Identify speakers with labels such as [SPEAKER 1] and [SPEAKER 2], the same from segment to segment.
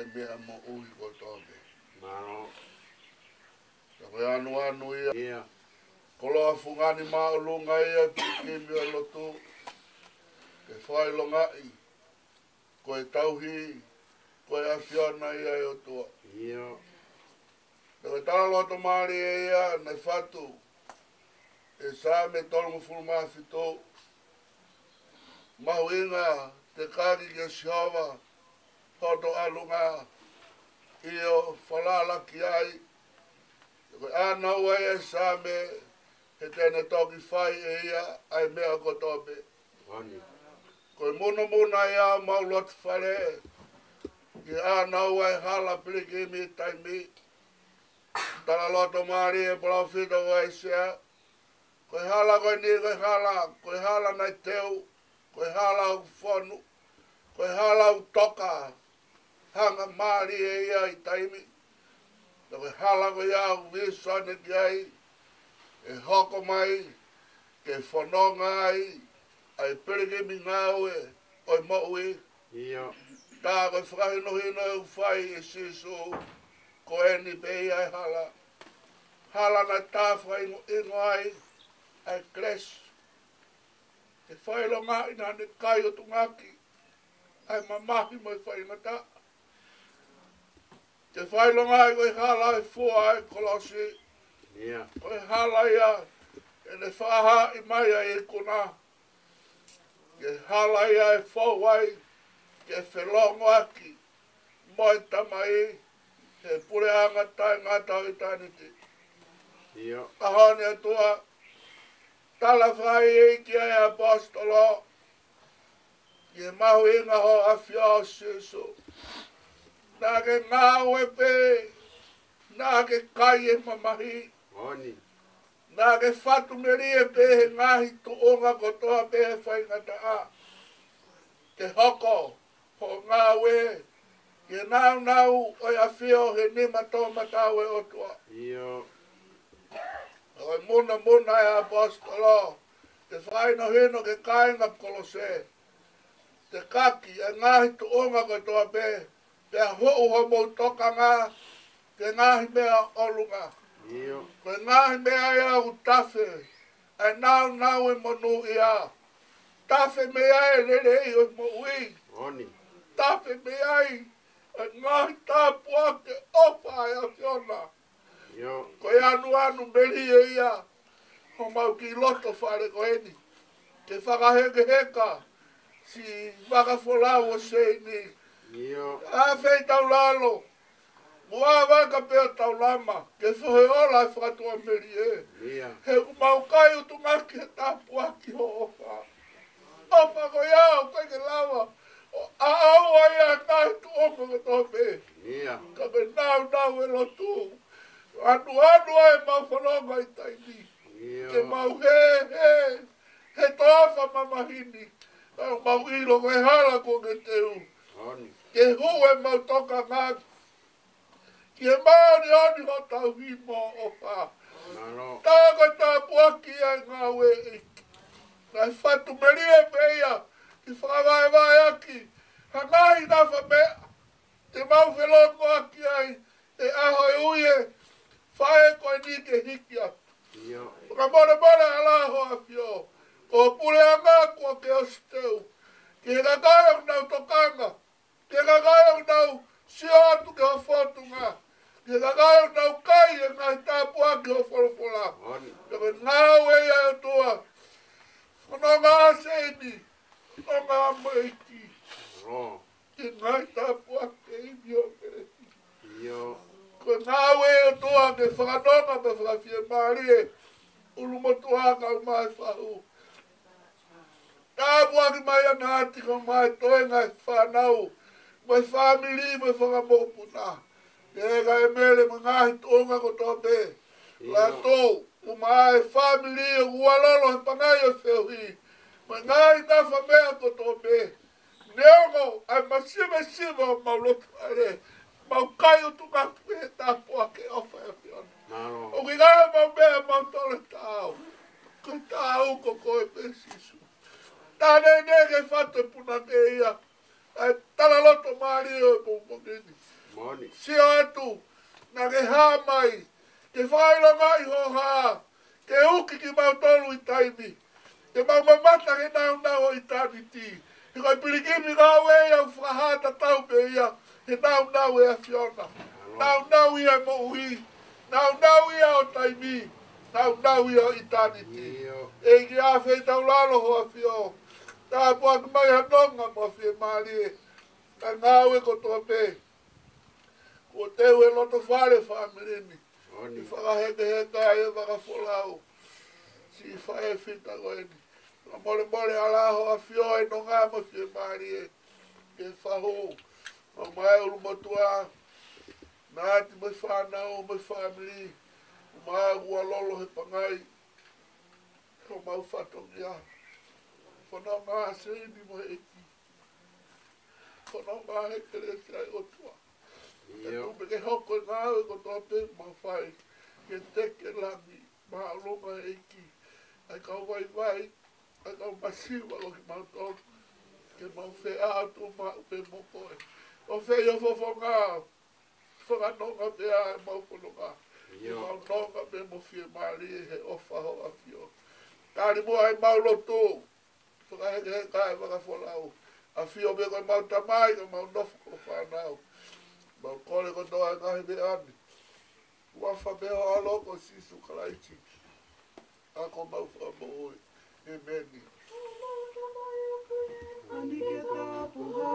[SPEAKER 1] e mea mo ui ko tobe.
[SPEAKER 2] Maro.
[SPEAKER 1] Ka koe anu ia.
[SPEAKER 2] Ia.
[SPEAKER 1] Kolo a fungani maa ulunga ia ki mi o lotu. Ke whai longa i. Koe tauhi. Koe a whiona ia e o tua.
[SPEAKER 2] Ia.
[SPEAKER 1] Koe tala loto maari e ia nei whatu. E sa me tolungu fulma whito. Mahuinga te kari ke sihawa. Hoto alunga. Io whalala ki ai. Koe ana ua e sa me. He tēne toki whai e ia. Ai mea ko tope.
[SPEAKER 2] Wani.
[SPEAKER 1] Koe muna ia maulot whare. Ki ana ua e hala piliki mi taimi. Tala loto maari e polau whito koe sea. Koe hala koe ni koe hala nai teu. Koe hala u whonu. Koe hala u toka. Hanga maari e ia i taimi. Koe hala koe ia u visane ki ai. E hoko mai. Ke whanonga ai. Ai pirike mi ngaue. Oi moui.
[SPEAKER 2] Ia.
[SPEAKER 1] Tā koe whakahino hino e u whai e sisu. Koe ni pei ai hala. Hala na tā whaingo ingo ai. Ai kres. E whaelo ngā ina ne kai o tungaki. Ai mamahi mo e whainga tā. Te whaelo ngā i koe hala e fua ai kolosi.
[SPEAKER 2] Ia.
[SPEAKER 1] Koe hala ia. E ne whaha i mai ai e kuna. Ke hala ia e fau ai. Ke whelongo aki. Moi tamai. He pure anga tai ngā tau i tāniti.
[SPEAKER 2] Ia.
[SPEAKER 1] Ahone atua. Tala whai e ki ai apostolo. Ki mahu inga ho a whia o sisu. Nā ke ngā ue pē. Nā ke kai e mamahi.
[SPEAKER 2] Wani.
[SPEAKER 1] Nā ke whatu meri e pē he ngahi tu onga kotoa pē he whaingata a. Ke hoko. Ho ngā ue. Ke nau oi a whio he nima tō matau e otua.
[SPEAKER 2] Ia.
[SPEAKER 1] Oi muna e apostolo. Te whaino hino ke kainga kolose. Te kaki e ngahi tu onga koe toa pē. Te a hou ho mou toka ngā. Ke ngahi mea olunga.
[SPEAKER 2] Ia.
[SPEAKER 1] Koe ngahi mea ia u tafe. Ai nau e monu ia. Tafe mea e lere i o mo ui.
[SPEAKER 2] Wani.
[SPEAKER 1] Tafe mea i. Ai ngahi tāpua ke ofa e a whiona.
[SPEAKER 2] Ia.
[SPEAKER 1] Koe anu meri e ia. Ho mau ki loto whare ko eni. Ke whakaheke heka. Si whakafolau o seini.
[SPEAKER 2] Ia.
[SPEAKER 1] A whei tau lalo. Mua waka pēo tau lama. Ke whohe ola e whakatua meri e.
[SPEAKER 2] Ia.
[SPEAKER 1] He mau kai utu ngaki he tāpua ki ho ofa. Ofa ko iau, koe ke lawa. A au ai a kai tu ofa ko tope.
[SPEAKER 2] Ia.
[SPEAKER 1] Ka me nau e lotu. Anu ai mau whanonga i taini.
[SPEAKER 2] Ia.
[SPEAKER 1] Ke mau he. He tofa mamahini. Ka mau ilo koe hala ko ke teu.
[SPEAKER 2] Wani.
[SPEAKER 1] Ke hue mau toka ngaki. Ki he maori oni ho tau himo ofa.
[SPEAKER 2] Maro.
[SPEAKER 1] Tāko tā puaki ai ngā ue i. Nai whatu meri e peia. Ki whakawai aki. Hangahi nā whamea. Te mau whelongo aki ai. Te aho e uie. Whae koe ni ke hiki atu.
[SPEAKER 2] Ia.
[SPEAKER 1] Whakamore ala ho a whio. Ko pure a ngā kua ke osteu. Ki he kakai au nau tokanga. Ki he kakai au nau sio atu ke ho whotunga. Ki he kakai au nau kai e ngai tāpua ki ho wholofola.
[SPEAKER 2] Wani.
[SPEAKER 1] Ka ngā ue ia o tua. Whanonga aseni. Whanonga amoiki.
[SPEAKER 2] Ro.
[SPEAKER 1] Ki ngai tāpua ke imi o kereti.
[SPEAKER 2] Ia.
[SPEAKER 1] Ko ngā ue o tua ke whakanonga me whakawhia maari e. Ulumotuanga o mai whahu. Tāpua ki mai ana ati ko mai toenga e whanau. Mai whamili mai whakamopuna. Ke ka e mele ma ngahi tonga ko tope. La tō. O mai family o ualolo he pangai o whewhi. Ma ngai na whamea ko tope. Neongo ai masime o maulotu are. Mau kai o tunga kwe tāpua ke ofa e whiona.
[SPEAKER 2] Maro.
[SPEAKER 1] O ki ngai mau mea mau tole tāu. Ko tāu ko koe pe sisu. Tāne ne ke whate puna ke ia. Ai tala loto mari o pongini.
[SPEAKER 2] Moni.
[SPEAKER 1] Si atu na ke ha mai. Ke whaelo mai ho ha. Ke uki ki mautolu I taimi. Ke mamamata ke nau I taniti. Ke koi pirikimi ngā wei au whakahata tau pe ia. Ke nau e a Fiona. Nau ia mo ui. Nau ia o taimi. Nau ia o eternity. E ki a whei tau lalo ho a Fio. Tā pua ki mai hanonga mo Fie Marie. Ka ngāwe ko toa pe. Ko teu e loto whare whaamirini. I whakaheka e whakafolau. Si whae whita koeni. Ka mole alaho a Fio e no ngā mo Fie Marie. Ke whaho. Ma mai uru motua. Nāti mai whanau, mai whamiri. Ma ua lolo he pangai. Ko mau whatongi a. Whanau ngā seini mo he eki. Whanau ngā he keresi ai otua. Ke tupe ke hoko ngā ue ko toa pe ma whai. Ke teke langi. Ma alonga he eki. Ai kau vai. Ai kau masiwa lo ki mau tonu. Ke mau whea atu ma upe mokoe. O whea fofo ngā. Whanonga pe a mau whanonga. Mau nonga pe mo Fie Marie he ofa ho a Fio. Tāri mo ai mau loto. Whakaheke kai whakafolau. A Fio me koe mau tamai ka mau nofu ko whanau. Mau kore ko doa ngahi me ani. Wafa me ho aloko sisu kalaiti. Ako mau whamoe. Emeni.
[SPEAKER 3] Anike tapuha.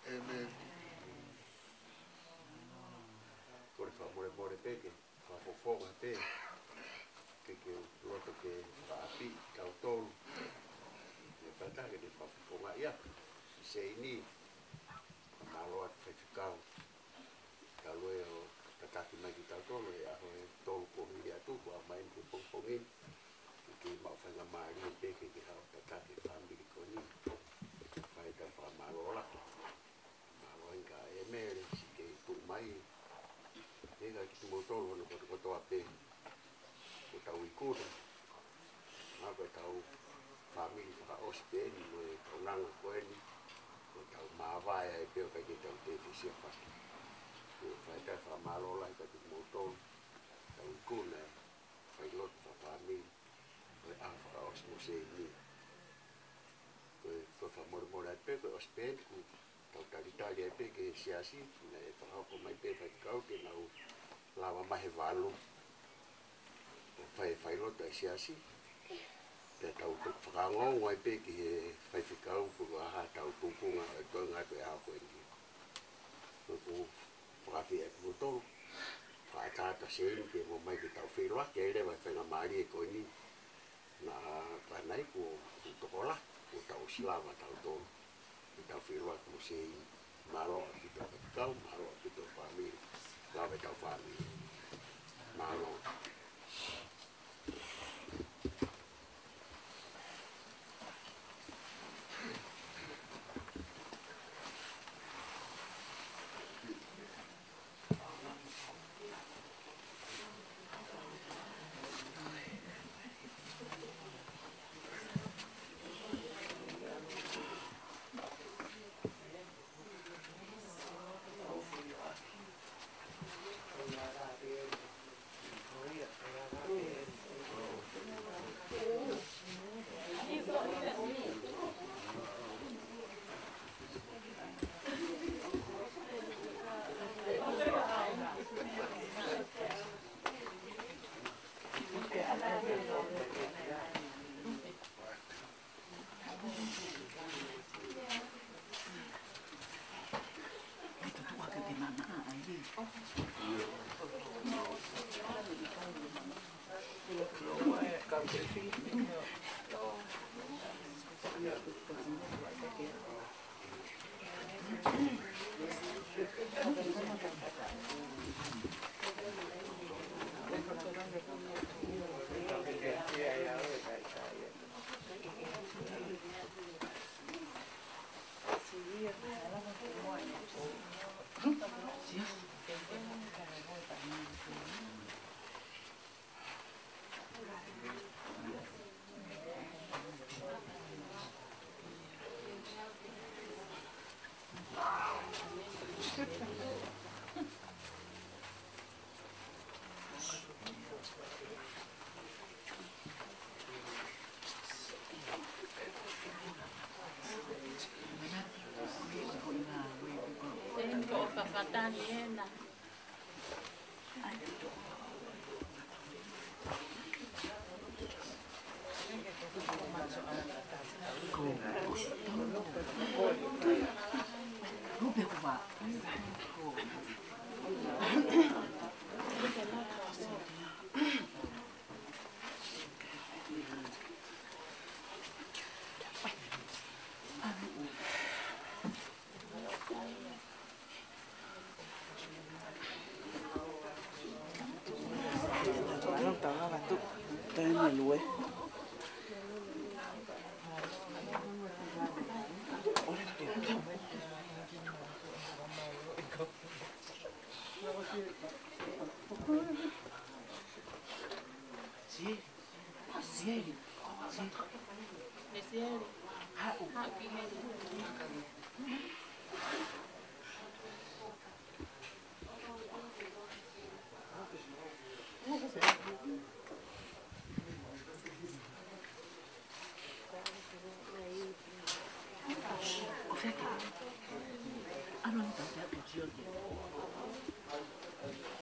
[SPEAKER 1] Amen.
[SPEAKER 2] Por favor, more peke, fofoga pe, que loto que api, cautolo, de pata que de fofoga ia, se ini, malo at feficao, caloeo, tataki mai cautolo, e aho e tolo ko ia tu, a mai ko fofogin, que mau fanga mai peke que ha tataki family ko ni, vai da fa malo la. Mere que tu mai ega que tu motor no ko to ape ko tau ikura ma ko tau family ka hospitali no e tonanga ko ni tau mawai ai peo kai ke tau te fisia whaki. Ko whai tai whamalola i ka tu moton, tau kune, whai lotu whawhami, koe awha os mo se ni. Koe whamoremore ai peo, koe os pēku, tau taritari ai peo ke siasi, ne whahauko mai peo whai kau ke nau lawa mahe walu. Whai lotu ai siasi, te tau whakangongo ai peo ke he whai whikau, kuru aha tau tukunga, koe ngai koe aha koe ni. Koe whakawhi e kutoro, whaatata seiri ke mo mai ke tau whiroa, ke ere wai whainga maari e koe ni. Nā whanai ko tokola, ko tau silawa tau tonu, ki tau whiroa ko seiri, maroa ki tau whikau, maroa ki tau whamiri, lawe tau whamiri, maroa.